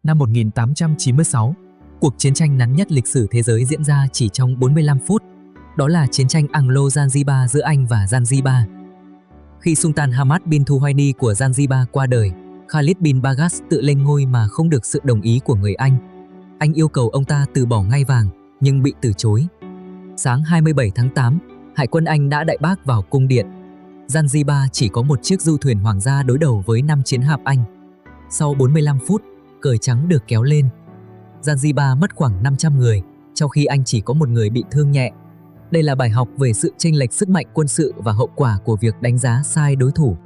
Năm 1896, cuộc chiến tranh ngắn nhất lịch sử thế giới diễn ra chỉ trong 45 phút. Đó là chiến tranh Anglo-Zanzibar giữa Anh và Zanzibar. Khi Sultan Hamad bin Thuwaini của Zanzibar qua đời, Khalid bin Bagas tự lên ngôi mà không được sự đồng ý của người Anh. Anh yêu cầu ông ta từ bỏ ngai vàng, nhưng bị từ chối. Sáng 27 tháng 8, Hải quân Anh đã đại bác vào cung điện. Zanzibar chỉ có một chiếc du thuyền hoàng gia đối đầu với 5 chiến hạm Anh. Sau 45 phút, cờ trắng được kéo lên. Zanzibar mất khoảng 500 người, trong khi Anh chỉ có một người bị thương nhẹ. Đây là bài học về sự chênh lệch sức mạnh quân sự và hậu quả của việc đánh giá sai đối thủ.